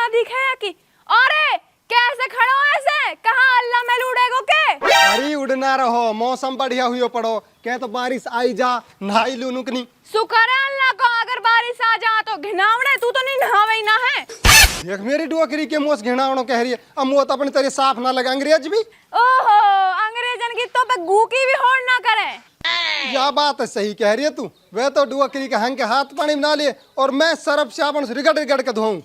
ना दिखे कि अरे कैसे खड़ो ऐसे कहाँ अल्लाह में उड़ेगो के। अरे उड़ना रहो, मौसम बढ़िया हुई पड़ो क्या तो बारिश आई जा नहाई लू नुकनी। शुक्र है अल्लाह को, अगर बारिश आ जा तो घिनावड़े तू तो नहीं नहावे ही ना है। देख मेरी डोकरी के मुंह से घिनावणो कह रही है, अब मुंह तो अपने तेरे साफ ना लगा अंग्रेज भी। ओहो अंग्रेजन की तो पे गू की भी होड़ ना करे। या बात है सही कह रही है तू। वे तो डुअकरी के हंग के हाथ पानी में ना लिए और मैं सरफ साबुन से रिगड़ रिगड़ के धोऊं।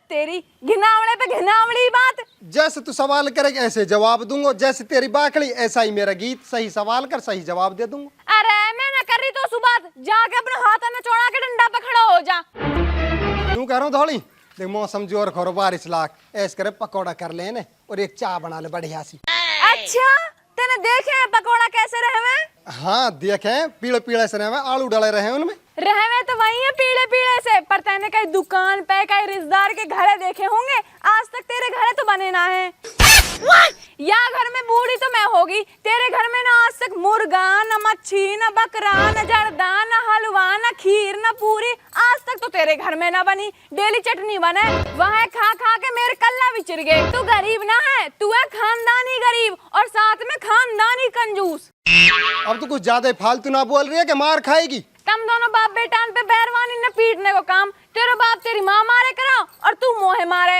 तेरी घिनावड़े पे घिनावड़ी बात। जैसे तू सवाल करेगी ऐसे जवाब दूंगा, जैसे तेरी बाकड़ी ऐसा ही मेरा गीत। सही सवाल कर सही जवाब दे दूंगा। अरे मैं ना कर रही तो सुबात जाके अपने हाथ में चौड़ा के डंडा पे खड़ा हो जा। तू कह रहा हूँ धौली देख मौसम जोर खोरो बारिश लाख ऐसे करे पकौड़ा कर लेने और एक चाय बना ले बढ़िया सी। अच्छा तेने देखे पकौड़ा कैसे रहे में? हाँ देखे पीले पीले से रहे आलू डाले रहे उनमें। रहे तो वही है पीले पीले से, पर तेने कहीं दुकान पे कहीं रिश्तेदार के घरे देखे होंगे, आज तक तेरे घरे तो बने ना है। या घर में बूढ़ी तो मैं होगी, तेरे घर में ना आज तक मुर्गा न मच्छी न बकरा न जर्दा न हलवा न खीर न पूरी आज तक तो तेरे घर में ना बनी। डेली चटनी बने वह खा खा के मेरे कल्ला बिचर गए। तू गरीब ना है, तू है खानदानी गरीब और साथ में खानदानी कंजूस। अब तो कुछ ज्यादा फालतू ना बोल रही है कि मार खाएगी। तुम दोनों बाप बेटान पे बैरवानी न पीटने को काम, तेरा बाप तेरी माँ मारे करा और तू मोहे मारे।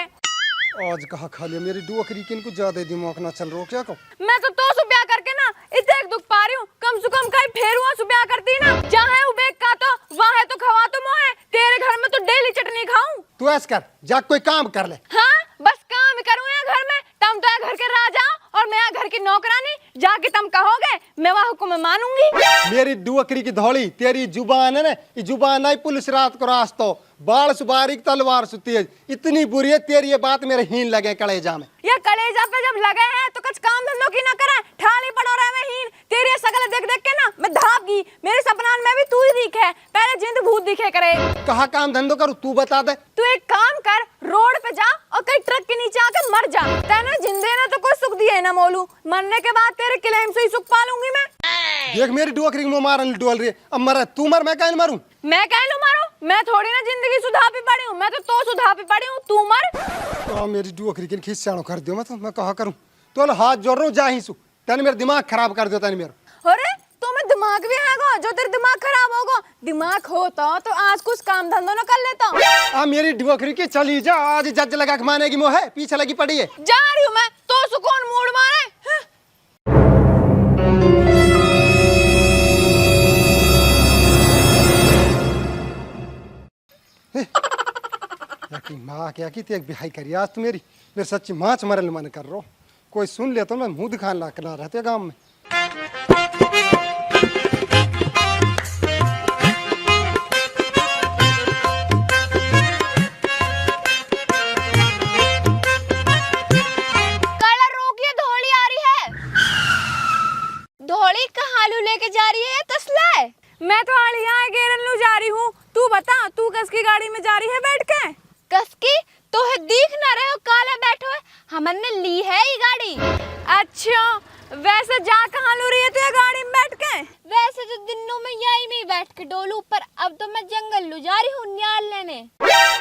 आज कहा खा लिया मेरी डुअकरी किन को ज्यादा दिमाग ना चल रहा क्या कहूँ। मैं तो सुब्या करके ना इतने दुख पा रही हूँ, कम से कम कहीं फेरुआ सुब्या करती ना जहाँ उबेक का तो वहाँ तो खवा तो मोहे, तेरे घर में तो डेली चटनी खाऊं। तू ऐसा कर जा कोई काम कर ले। हाँ बस काम ही करूँ यहाँ घर में, तुम तो घर के राजा और मैं घर की नौकरानी, जाके तुम कहोगे मैं वह हुक्म मानूंगी। मेरी डुअकरी की धौली तेरी जुबान है ना, ये जुबान आई पुलिस रात को रास्तो बाल सुबारी तलवार सुती है इतनी बुरी है तेरी ये बात मेरे हीन लगे कलेजा में। या कलेजा पे जब लगे हैं तो कुछ काम धंधों की ना करे, ठाली पड़ो रहे में हीन। तेरी शकल देख देख के ना मैं धाप गई, मेरे सपनान में भी तू ही दिखे, पहले जिंद भूत दिखे करे। कहा काम धंधो करूँ तू बता दे। तू एक काम कर रोड पे जा और कहीं ट्रक के नीचे आके मर जा, तेने जिंदे ने तो कोई सुख दिया है ना मोलू, मरने के बाद तेरे क्लेम से ही सुख पालूंगी मैं। देख मेरी डुअकरी मुंह मारन डोल रही है, अब मर तू मर मैं कहीं मारूं। मैं कह लूं मारो, मैं थोड़ी ना जिंदगी सुधा पे पड़ी हूँ, मैं तो सुधा पे पड़ी हूँ, तू मर। मेरी डुअकरी के खिस्साणो कर दियो मैं कहा करूं तो हाथ जोड़ रहा हूँ जा ही सु तेने मेरा दिमाग खराब कर दियो तेने मेरा। अरे तो मैं दिमाग भी है जो तेरे दिमाग खराब होगा, दिमाग होता तो आज कुछ काम धंधो न कर लेता। मेरी डुअकरी की चली जा आज जज लगा के मानेगी मोह पीछे लगी पड़ी है। जा रही हूँ मैं तो सुकून मूड मारे। माँ क्या की एक बिहाई करी आज तो मेरी सच्ची माच मरल मन कर रहा कोई सुन ले तो मैं मुंह दिखाने ला के ना रहते गांव में। कलर रोकिए धोली आ रही है। धोली कहाँ लू लेके जा रही है तसला है? मैं तो आली यहाँ गेरन लू जा रही हूँ, तू बता तू कस की गाड़ी में जा रही है बैठ के? कस की तो है दिख ना रहे हो काला बैठो है, हमने ली है ये गाड़ी। अच्छा वैसे जा कहाँ लू रही है तू ये गाड़ी में बैठ के? वैसे तो दिनों में यही में बैठ के डोलू, पर अब तो मैं जंगल लू जा रही हूँ न्याल लेने।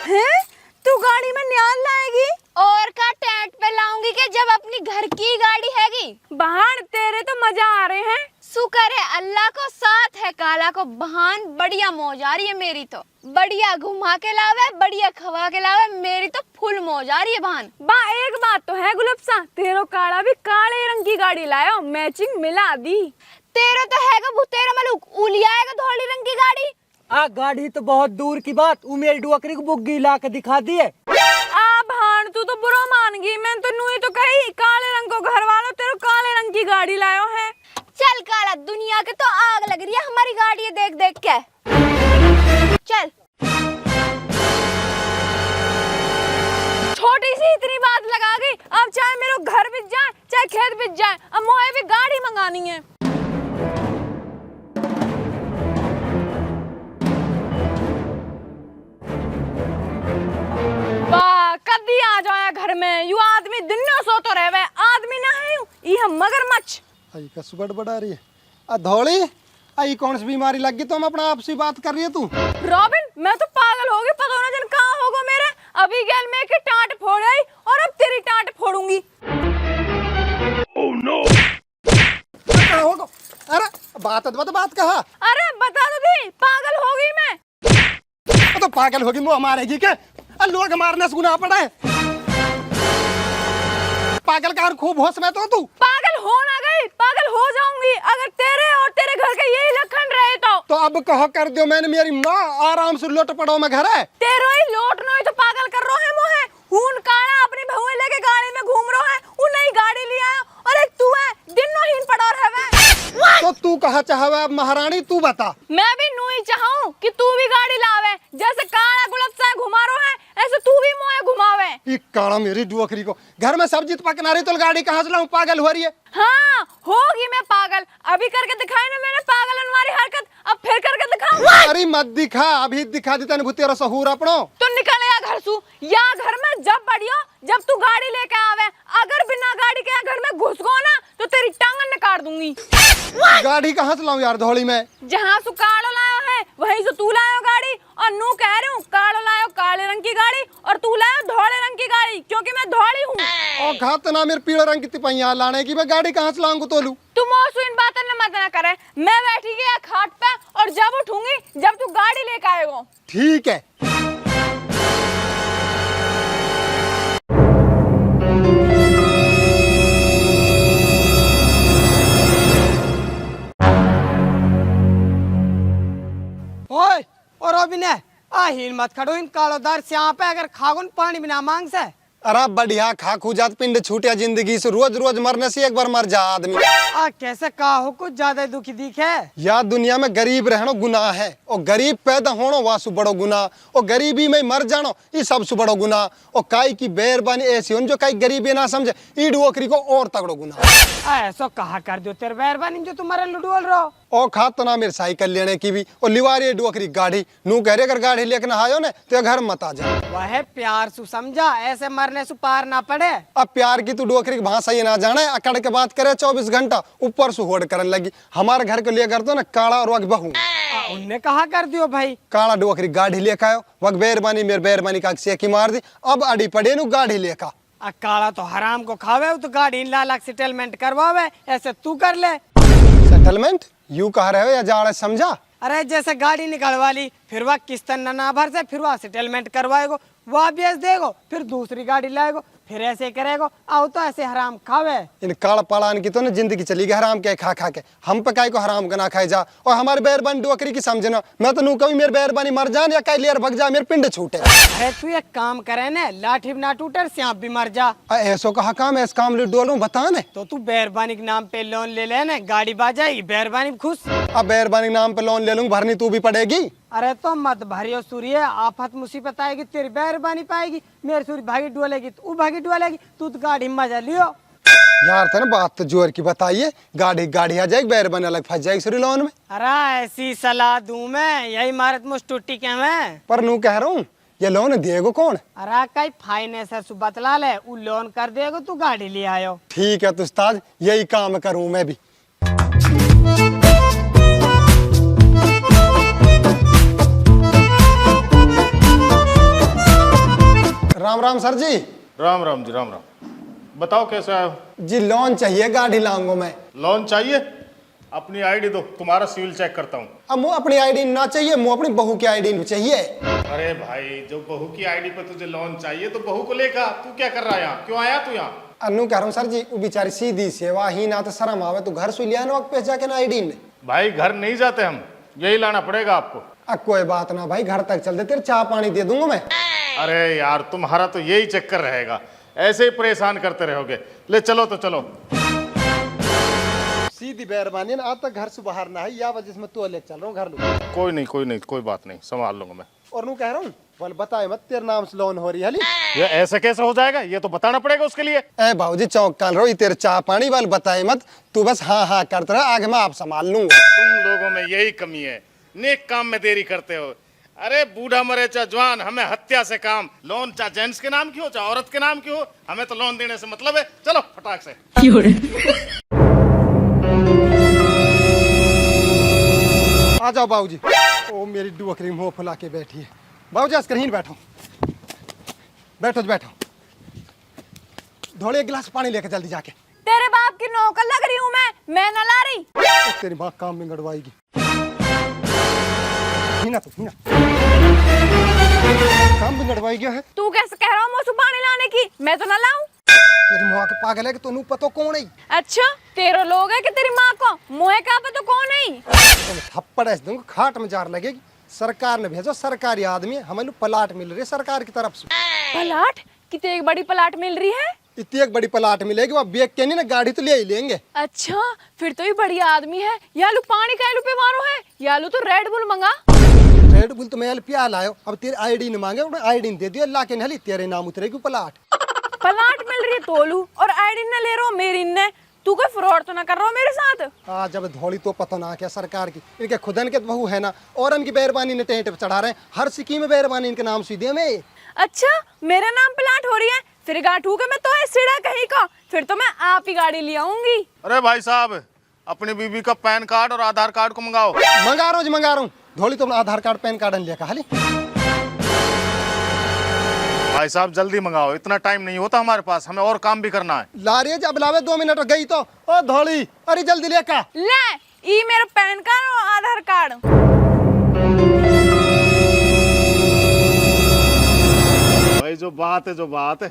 हैं तू गाड़ी में न्याल लाएगी? और का टैट पे लाऊंगी कि जब अपनी घर की गाड़ी हैगी। बहन तेरे तो मजा आ रहे हैं। शुक्र है अल्लाह को साथ है काला को, बहन बढ़िया मौज आ रही है मेरी तो, बढ़िया घुमा के लावे बढ़िया खवा के लावे, मेरी तो फुल मौज आ रही है बहन। बा एक बात तो है गुलबसा, तेरो काला भी काले रंग की गाड़ी लायो, मैचिंग मिला दी। तेरा तो हैगा भूतेरा मलूक उलियाएगा धोली रंग की गाड़ी। गाड़ी तो बहुत दूर की बात, उमेर डुअकरी को बुग्गी ला के दिखा दिए। भान तू तो बुरा मान गई, मैं तो नुई तो कही काले रंग को घर वालों तेरे काले रंग की गाड़ी लायो है। चल काला दुनिया के तो आग लग रही है हमारी गाड़ी देख देख के, चल। छोटी सी इतनी बात लगा गई, अब चाहे मेरे घर बिक जाए चाहे खेत बिक जाए, अब मोहे भी गाड़ी मंगानी है। कभी आ जाए घर में यू आदमी दिन न सो तो रहे, आदमी ना है ये हम मगरमच्छ। आई का सुबड़ बड़ा रही है धौली आई कौन सी बीमारी लग गई तो हम अपना आपसी बात कर रही है तू। रॉबिन मैं तो पागल हो गई, पता ना जन कहाँ होगा मेरे, अभी गैल में की टांट फोड़ आई और अब तेरी टांट फोड़ूंगी। अरे बात कहा। अरे बता तो दी, पागल हो गई मैं। तो पागल होगी, मुँह मारेगी क्या? लोग मारने से गुनाह पड़ा है। पागल का खूब होश में तो तू। पागल हो ना गई, पागल हो जाऊंगी अगर तेरे और तेरे घर के यही लक्षण रहे तो अब कहो कर दो, मैंने मेरी माँ आराम से लोट पड़ो में घर है। तेरो ही लोट नो ही तो पागल कर रो है मोहे। हून काला अपनी बहुए लेके गाड़ी में घूम रो है, उ नई गाड़ी लिया और एक तू है दिनों हीन पड़ा रहे। तो तू कहा चाहवे अब महारानी, तू बता। मैं भी नू ही चाहूं कि तू भी गाड़ी लावे, जैसे काला गुलाब सा घुमा रो है ऐसे तू भी मोए घुमावे। ये काला मेरी डुअखरी को, घर में सब्जी तो पकना रही तो गाड़ी कहाँ से लाऊं? पागल हो रही है। हाँ होगी मैं पागल, अभी करके दिखाई ना मैंने पागल वाली हरकत, अब फिर करके दिखाऊं। अरे मत दिखा, अभी दिखा देता नहीं तेरा सहूर अपनो। तो निकल या घर सु, या घर में जब बढ़ियो जब तू गाड़ी लेके आवे, अगर बिना गाड़ी के घर में घुस गो ना तो तेरी टांगन निकाल दूंगी। गाड़ी कहाँ से लाऊं यार धौली में? जहाँ से कालो लायो है वहीं से तू लायो गाड़ी, और नू कह रही हूँ कालो लायो काले रंग की गाड़ी और तू लायो धोले रंग की गाड़ी, क्योंकि मैं धौली हूँ। और घात ना मेरे पीले रंग की तिपैया लाने की, मैं गाड़ी कहाँ से लाऊंगा तोलू? तुम इन बातें न मत ना करे, मैं बैठी गई खाट पे और जब उठूंगी जब तू गाड़ी लेके आएगा। ठीक है। ओए और अभिनय हिल मत खड़ो इन कालोदार श्याम पे, अगर खागुन पानी बिना मांग से। अरे बढ़िया खा खुजात पिंड छूटिया जिंदगी से, रोज रोज मरने से एक बार मर जा आदमी। कैसे का हो, कुछ ज्यादा दुखी दिखे। या दुनिया में गरीब रहना गुनाह है, और गरीब पैदा होना वासु बड़ो गुनाह, और गरीबी में मर जानो ये सबसे बड़ो गुनाह। और काई की बेरबानी ऐसी हो जो काई गरीबी ना समझे, ईड ओकरी को और तगड़ो गुनाह। ऐसा कहा कर दो तेरे बेरबानी जो तुम्हारे लुडोल रहो। और खात ना मेरे साइकिल लेने की भी, और लिवारी डुअकरी गाड़ी नू कह रहे अगर गाड़ी लेकर आयो ने तो घर मत आ जा। वह प्यार सु समझा, ऐसे मरने से पार ना पड़े। अब प्यार की तू डुअकरी की भाषा ये ना जाने, अकड़ के बात करे 24 घंटा ऊपर से होड़ करने लगी। हमारे घर को लेकर तो ना काला और वक बहू उनने कहा कर दियो भाई, काला डुअकरी गाड़ी लेकर आयो, वक बेरबानी मेरे बेरबानी का सेकी मार दी, अब अड़ी पड़े नू गाड़ी लेकर। काला तो हराम को खावे तो गाड़ी लाख सेटलमेंट करवावे, ऐसे तू कर ले। सेटलमेंट यू कह रहे हो या जा रहे समझा? अरे जैसे गाड़ी निकलवा ली, फिर वह किस्त ना भर से, फिर वह सेटलमेंट करवाएगो, वह बेच देगो, फिर दूसरी गाड़ी लाएगो, फिर ऐसे करेगो। आओ तो ऐसे हराम खावे। इन काला पलान की तो ना जिंदगी चली गई हराम के खा खा के, हम पे काय को हराम का ना खाए जा। और हमारे बेरबानी डुअकरी की समझना, मैं तो नू कभी मेरे बेरबानी मर जान या कई लेर भग जा, मेरे पिंड छूटे। अरे तू एक काम करे ना, लाठी भी ना टूटे, सांप भी मर जा। ऐसो कहा काम, ऐसा काम ले डोलू बता ने। तो तू बेरबानी के नाम पे लोन ले लेना, गाड़ी बाजाएगी, बेरबानी खुश। अब बेरबानी के नाम पे लोन ले लूंगा, भरनी तू भी पड़ेगी। अरे तो मत भरियो सूर्य, आफत मुसीबत आएगी तेरी बेरबानी पाएगी, मेरी सूर्य भागी डुअलेगी तो भागी डुअलेगी, तू तो गाड़ी मजा लियो। यार था ना बात तो जोर की बताइए, गाड़ी आ जाएगी, बेरबानी अलग फंस जाएगी सूर्य लोन में। अरे ऐसी सलाह दूं मैं, यही मारत मुझ टूटी क्या मैं। पर नू कह रहा हूँ ये लोन देगो कौन? अरे कई फाइनेंसर से बतला ले, वो लोन कर देगो, तू गाड़ी ले आयो। ठीक है तो उस्ताद यही काम करूँ मैं भी। राम राम सर जी। राम राम जी, राम राम। बताओ कैसे आए हो? जी लोन चाहिए, गाड़ी लाऊंगा मैं। लोन चाहिए? अपनी आईडी दो, तुम्हारा सिविल चेक करता हूँ। अब मुझे अपनी आईडी ना चाहिए, मुझे अपनी बहू की आईडी चाहिए। अरे भाई, जो बहू की आईडी पे तुझे लोन चाहिए तो बहू को लेकर तू क्या कर रहा है यहाँ? क्यों आया तू यहाँ? अन्नू कह रहा हूँ सर जी, वो बेचारी सीधी सेवा ही ना तो शर्म आवे तो घर से लिया ना वक्त पे जाके ना आईडी ने। भाई घर नहीं जाते हम, यही लाना पड़ेगा आपको। अब कोई बात ना भाई, घर तक चल दे, तेरे चाय पानी दे दूंगा मैं। अरे यार तुम्हारा तो यही चक्कर रहेगा, ऐसे ही परेशान करते रहोगे। ले चलो तो चलो। सीधी बेरबानी ना, आज तक घर से बाहर ना है, या वजह से मैं तो लेके चल रहा हूँ घर लूँ। कोई नहीं कोई नहीं, कोई बात नहीं, संभाल लूंगा मैं। और नू कह रहा हूँ बोल बताए मत, तेरे नाम से लोन हो रही है। ये ऐसे कैसे हो जाएगा? ये तो बताना पड़ेगा उसके लिए। ए भाऊजी चौक काल रहो, तेरे चाय पानी वाल बताए मत, तू बस हाँ हाँ करते रह, आगे मैं आप संभाल लूंगा। तुम लोगों में यही कमी है, नेक काम में देरी करते हो। अरे बूढ़ा मरे चाहे जवान, हमें हत्या से काम। लोन चाहे जेंट्स के नाम की हो चाहे औरत के नाम की हो, हमें तो लोन देने से मतलब है। चलो फटाक से। आ जाओ बाबूजी। ओ मेरी डुअकरी मुंह फुला के बैठी है। बाबूजी आज कहीं बैठो। बैठो बैठो। धोले एक गिलास पानी लेके जल्दी जाके। तेरे बाप की नौकर लग रही हूँ मैं ना ला रही। तेरी माँ काम में गड़वाएगी। हीना तो हीना काम में गड़वाई गया है। तू कैसे कह रहा हूँ मुझसे पानी लाने की? मैं तो ना लाऊं। तेरी माँ के पागल है कि तू पतो कौन है? अच्छा तेरे लोग है कि तेरी माँ को मुँह का पता कौन है? तुम थप्पड़ ऐसे दूंगा खाट में जार लगेगी। सरकार ने भेजो, सरकारी आदमी है, हमें प्लाट मिल रही है सरकार की तरफ से। प्लाट? कितनी एक बड़ी प्लाट मिल रही है? इतनी एक बड़ी प्लाट मिलेगी, वहाँ बेच के नहीं ना गाड़ी तो ले ही लेंगे। अच्छा फिर तो ये बढ़िया आदमी है। यालू पानी का पे मारो है, यालू तो रेड बुल मंगा। रेड बुल तो मैं पिया लायो, अब तेरी आईडी नहीं मांगे, आईडी दे दियो, अल्लाह के नहली तेरे नाम उतरेगी प्लाट। प्लाट मिल रही है तोलू और आईडी न ले रहा हूँ मेरी ने। तू कोई फ्रॉड तो ना कर रहा हो मेरे साथ? आज जब धौली तो पता ना क्या सरकार की, इनके खुदन के बहू है ना, और इनकी बेरबानी ने टेंट पे चढ़ा रहे हैं, हर सिक्की में बेरबानी इनके नाम सीधे में। अच्छा मेरा नाम प्लाट हो रही है, फिर गाठू के मैं तो है सीधा कहीं का, फिर तो मैं आप ही गाड़ी ले आऊंगी। अरे भाई साहब, अपनी बीबी का पैन कार्ड और आधार कार्ड को मंगाओ। मंगा रहा हूँ। धौली तो अपना आधार कार्ड पैन कार्ड लिया हाली। भाई साहब जल्दी मंगाओ, इतना टाइम नहीं होता हमारे पास, हमें और काम भी करना है। ला रही है जब लावे 2 मिनट गई तो। ओ धौली अरे जल्दी लेका ले ई मेरा पैन कार्ड और आधार कार्ड। भाई जो बात है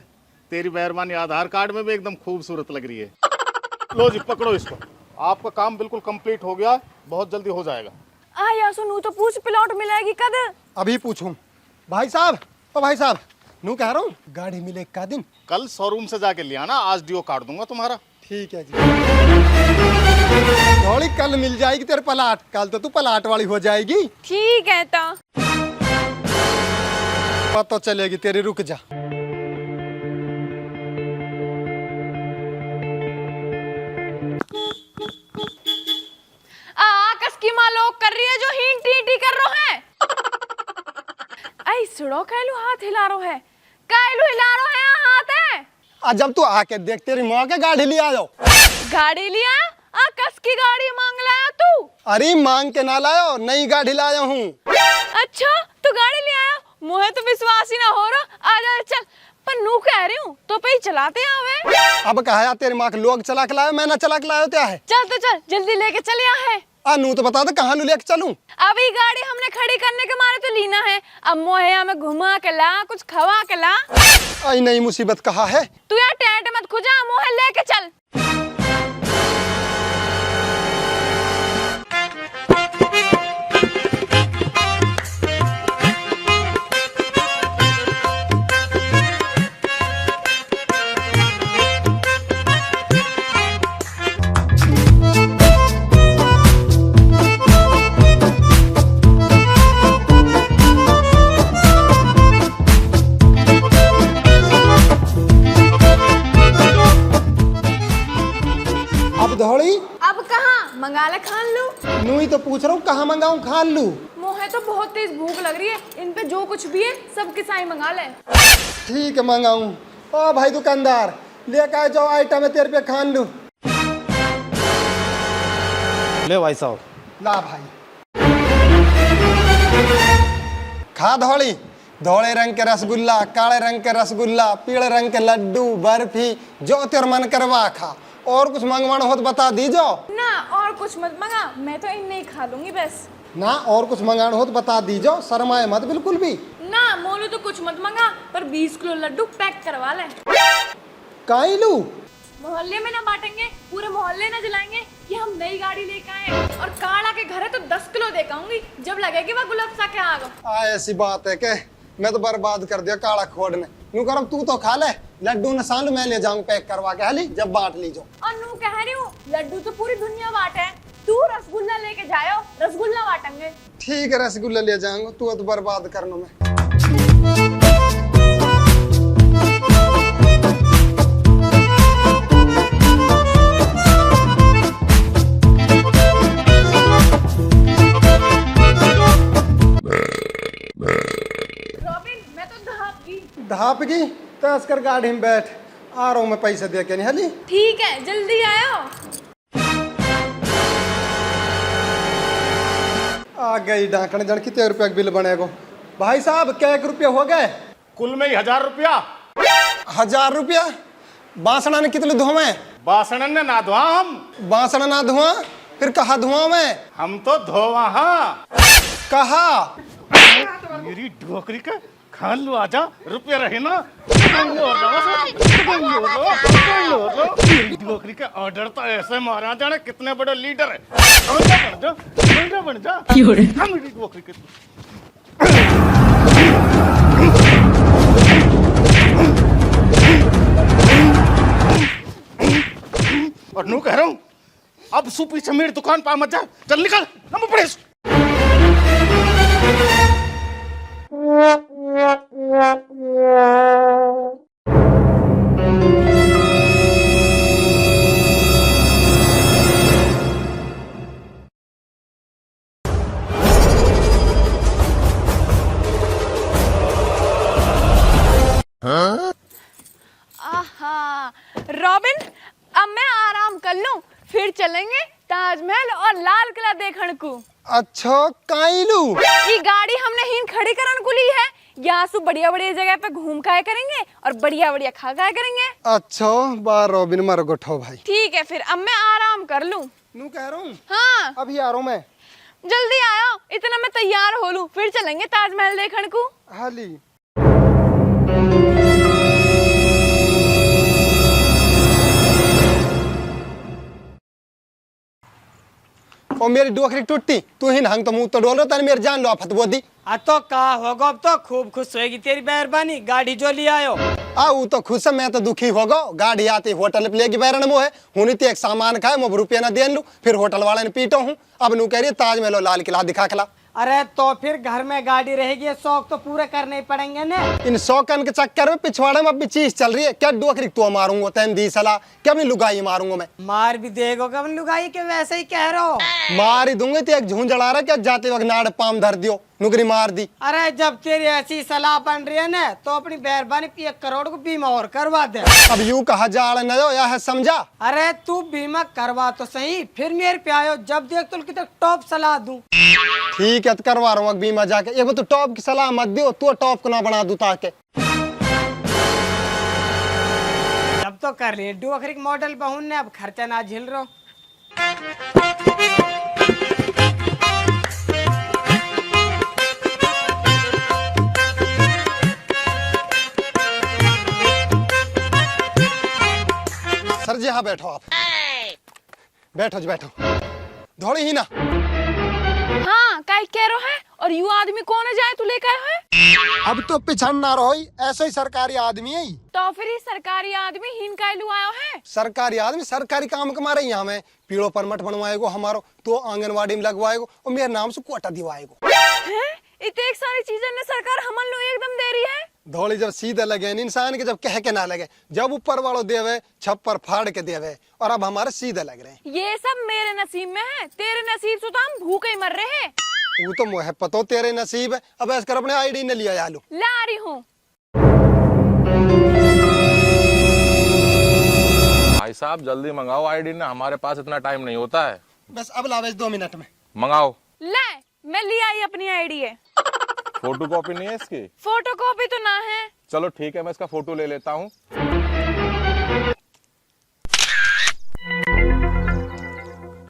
तेरी मेहरबानी, आधार कार्ड में भी एकदम खूबसूरत लग रही है। लो जी पकड़ो इसको, आपका काम बिल्कुल कंप्लीट हो गया, बहुत जल्दी हो जाएगा। या सुनू तो पूछ प्लॉट मिलेगी कद? अभी पूछूं भाई साहब। ओ भाई साहब नू कह रहा हूँ गाड़ी मिले का दिन? कल शोरूम से जाके लिया ना, आज डीओ काट दूंगा तुम्हारा। ठीक है जी। धौली कल मिल जाएगी तेरे प्लाट, कल तो तू प्लाट वाली हो जाएगी। ठीक है तो पता चलेगी तेरी, रुक जा। आकस की माँ लोग कर रही है जो हिंट हिंटी कर रो है। आई सुड़ो कैलू हाथ हिला रो है, कैलू हिला रो है हाथ है। जब तू आके देख तेरी माँ के गाड़ी ले आ जाओ। गाड़ी लिया? आकस की गाड़ी मांग लाया तू? अरे मांग के ना लायो, नई गाड़ी लाया हूँ। अच्छा तू गाड़ी ले आया, मुझे तो विश्वास ही ना हो रहा। आ जा चल, पर नू कह रही हूँ तो पे ही चलाते आवे। अब कहा तेरी माँ के लोग चला के लायो, मैं ना चला के लायो क्या है? चल तो चल जल्दी लेके चले आ है। नू तो बता दे कहाँ नू लेके चलूं? अभी गाड़ी हमने खड़ी करने के मारे तो लीना है, अब मोहया में घुमा के ला, कुछ खवा के ला। आई नई मुसीबत कहा है? तू यार टेंट मत खुजा, मोहे लेके चल। धौली अब कहाँ मंगा ले खान लू? नू ही तो पूछ रहा हूँ कहाँ मंगाऊं खान लू। मोहे तो बहुत तेज भूख लग रही है, इन पे जो कुछ भी है सब के साई मंगा ले। ठीक है मंगाऊं। ओ भाई दुकानदार लेकर आए जो आइटम है तेरे पे खान लू। ले भाई साहब। ला भाई खा धौली। धोले रंग के रसगुल्ला, काले रंग के रसगुल्ला, पीले रंग के लड्डू, बर्फी, जो तेरा मन करवा खा। और कुछ मंगवाना हो तो बता दीजो ना। और कुछ मत मंगा, मैं तो इन नहीं खा लूंगी बस। ना और कुछ मंगाना हो तो बता दीजो, शर्माए मत बिल्कुल भी। ना मोलू तो कुछ मत मंगा, पर 20 किलो लड्डू पैक करवा ले। काई लू? मोहल्ले में ना बांटेंगे, पूरे मोहल्ले ना जलाएंगे कि हम नई गाड़ी लेकर आए। और काला के घर है तो 10 किलो देकर आऊंगी, जब लगेगी वह गुलाब सा के आगा। ऐसी बात है के मैं तो बर्बाद कर दिया काला खोड़ ने। नू करम तू तो खा ले, लड्डू न सांड मैं ले जाऊं पैक करवा के हाली, जब बांट लीजो। और नू कह रही हूँ लड्डू तो पूरी दुनिया बांटे, तू रसगुल्ला लेके जायो, रसगुल्ला बांटेंगे। ठीक है रसगुल्ला ले जाऊंगा, तू तो बर्बाद करना मैं। धाप की तस कर गाड़ी में बैठ, आ रहा हूँ मैं पैसे दे के। नहीं हली ठीक है जल्दी आयो। आ गई ढाकन जन कितने रुपया बिल बनेगो? भाई साहब क्या 1 रुपया हो गए? कुल में ही 1000 रुपया। 1000 रुपया? बासना ने कितने धोवे? बासणन ने ना धोआ हम। बासना ना धुआ फिर कहा धुआ मैं? हम तो धोवा हाँ। कहा मेरी ढोकरी का खान लो आजा, रुपया रहे ना मेरी ढोकरी का ऑर्डर तो ऐसे मारा जाने कितने बड़े लीडर है। बन जा मेरी ढोकरी के। और नू कह रहा हूँ अब सु पीछे मेरी दुकान पर मत जा, चल निकल हम प्रेस। आहा रॉबिन, अब मैं आराम कर लूं, फिर चलेंगे ताजमहल और लाल किला देखने को। अच्छा काइलू ये गाड़ी हमने हिन खड़ी करन को ली है, यहाँ से बढ़िया बढ़िया जगह पे घूम खाया करेंगे और बढ़िया बढ़िया खा खाया करेंगे। अच्छा बार रॉबिन मर गोठो भाई। ठीक है फिर अब मैं आराम कर लूं। नू कह रहा हूँ हाँ अभी आ रहा हूँ मैं। जल्दी आयो, इतना मैं तैयार हो लूं, फिर चलेंगे ताजमहल देखने को। हाली ओ मेरी डोकरी टूटी तू ही हंग तो मुंह तो डोल रहा मेरी जान लो आफत बोदी। तो का होगा, अब तो खूब खुश होएगी तेरी मेहरबानी, गाड़ी जो ले आयो। वो तो खुश है, मैं तो दुखी हो गो। गाड़ी आती होटल पे लेके बैरन वो है हुनी तो एक सामान खाए मुझे रुपया ना दे लू, फिर होटल वाले ने पीटो हूँ। अब नू कह रही ताजमहल लाल किला दिखा खिला। अरे तो फिर घर में गाड़ी रहेगी, शौक तो पूरे करने ही पड़ेंगे ना। इन शौकन के चक्कर में पिछवाड़े में अभी चीज चल रही है। क्या डोकरी तो मारूंगा तैन दी सलाह, क्या अपनी लुगाई मारूंगा मैं? मार भी देगो कब लुगाई के, वैसे ही कह रहे हो। मार ही दूंगे तो एक झूंझड़ा रहा क्या जाते वक्त नाड़ पाम धर दियो, नुकरी मार दी। अरे जब तेरी ऐसी सलाह बन रही है ना तो अपनी मेहरबानी 1 करोड़ को बीमा और करवा दे। अब यूं कहा जाड़ न दो या है समझा। अरे तू बीमा करवा तो सही, फिर मेरे पे आयो, जब देख तो कितने टॉप सलाह दूं। ठीक है तो करवा रहा हूँ बीमा जाके। एक तो टॉप की सलाह मत दियो, तू टॉप को ना बना दू ताके। अब तो कर रही डोकरी मॉडल बहुन ने, अब खर्चा ना झेल रहा। सर जी हाँ बैठो आप, बैठो जी बैठो। दौड़ी ही ना। हाँ काय कह रहा है, और यू आदमी कौन है जाए तू लेकर आयो है? अब तो पिछन ना रहो, ऐसे ही सरकारी आदमी है। तो फिर ही सरकारी आदमी हिन काय लू आयो है? सरकारी आदमी सरकारी काम कमारे यहाँ में पीड़ो परमट बनवाएगो हमारो, तो आंगनवाड़ी में लगवाएगो और मेरे नाम से कोटा दिवाएगो। हैं? इतने एक सारी चीजें ने सरकार हमन लो एकदम दे रही है। धौली जब सीधे लगे इंसान के, जब कह के ना लगे, जब ऊपर वालों देवे छप्पर फाड़ के देवे, और अब हमारे सीधे लग रहे हैं। ये सब मेरे नसीब में है, तेरे नसीब से तो हम भूखे ही मर रहे हैं। वो तो मुझे पतो तेरे नसीब है। अब ऐसा कर अपने आईडी ने लिया यालू। ला रही हूँ। भाई साहब जल्दी मंगाओ आईडी ना, हमारे पास इतना टाइम नहीं होता है। बस अब लावेज 2 मिनट में मंगाओ। ले मैं ले आई अपनी आईडी है। फोटो कॉपी नहीं है इसकी? फोटो कॉपी तो ना है। चलो ठीक है, मैं इसका फोटो ले लेता हूँ।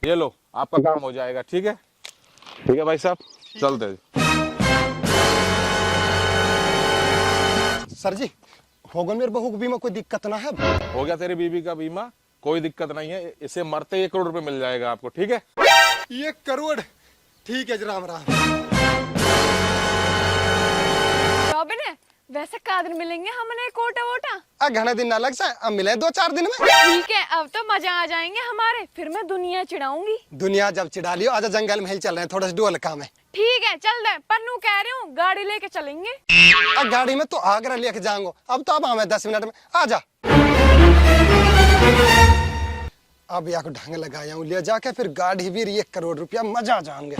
ये लो आपका काम हो जाएगा। ठीक है ठीक है भाई साहब, चलते। सर जी होगा मेरे बहू को बीमा, कोई दिक्कत ना है? हो गया तेरी बीबी का बीमा, कोई दिक्कत नहीं है। इसे मरते 1 करोड़ रुपए मिल जाएगा आपको। ठीक है 1 करोड़? ठीक है जी, राम राम। रॉबिन है, वैसे का दिन मिलेंगे हमने कोटा वोटा? घना दिन ना लग सा, अब मिले 2-4 दिन में। ठीक है अब तो मजा आ जाएंगे हमारे, फिर मैं दुनिया चिढ़ाऊंगी। दुनिया जब चिढ़ा लियो, आजा जंगल में हिल चल रहे हैं, थोड़ा सा डोल काम है। ठीक है चल दे, पर नू कह रही हूँ गाड़ी लेके चलेंगे। गाड़ी में तो आगरा लेके जाऊंगा। अब तो अब हमें 10 मिनट में आजा। अब या को ढंग लगाया हूँ, ले जाके फिर गाड़ी भी 1 करोड़ रुपया, मजा आ जाएंगे।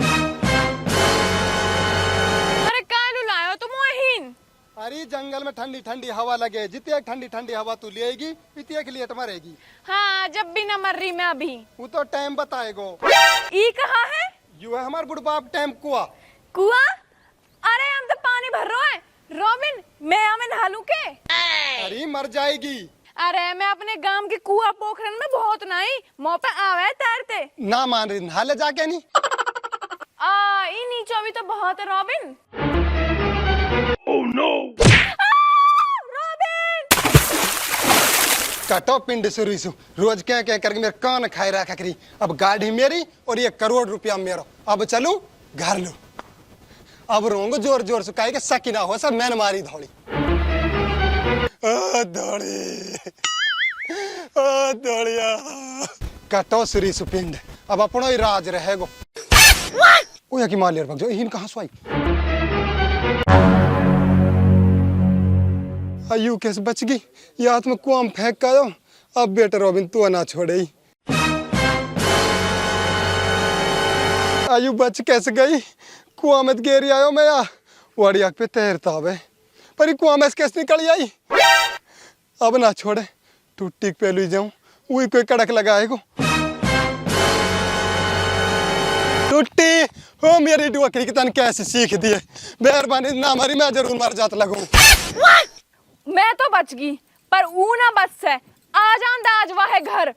अरे कालू लायो तुम वहीन। अरे जंगल में ठंडी ठंडी हवा लगे, जितने ठंडी ठंडी हवा तू लेगी इतने के लिए मरेगी। हाँ जब भी न मर रही मैं अभी। वो तो टाइम बताएगो। ई कहाँ है? यू है हमारे बुढ़बाप टाइम कुआ। कुआ? अरे हम तो पानी भर रहे हैं। रॉबिन मैं हमें नहा लूं के? अरे मर जाएगी। अरे मैं अपने गांव के कुआ पोखरन में बहुत नहीं मुंह पे आवे तैरते। ना मान रही नहा ले जाके नहीं। ई नीचो भी तो बहुत है रॉबिन। कटो पिंड सुरीसु रोज क्या क्या करके मेरे कान खाए रखा करी। अब गाड़ी मेरी और 1 करोड़ रुपया मेरा। अब चलू घर लो। अब रोंगो जोर जोर से कहे सकी ना हो सब मैंने मारी धौड़ी धौड़ी धौड़िया कटो सुरीसु पिंड। अब अपनो ही राज रहेगो। ओ की मालियर भग जो इन कहां सोई आयु कैसे बच गई। याद में कुआं में फेंक का दो। अब बेटा रॉबिन तू ना छोड़े। आयु बच कैसे गई। कुआं में गिर आयो मैं वाड़ी आग पे तैरता है पर कुआं में कैसे निकल आई। अब ना छोड़े टूटी पहलू जाऊं वही कोई कड़क लगाएगो। टूटी हो मेरी डुअकरी की तन कैसे सीख दिए। मेहरबानी ना मरी मैं जरूर मर जाता लगूं। मैं तो बच गई पर ऊ ना बच से। आ जान दाज वाहे घर।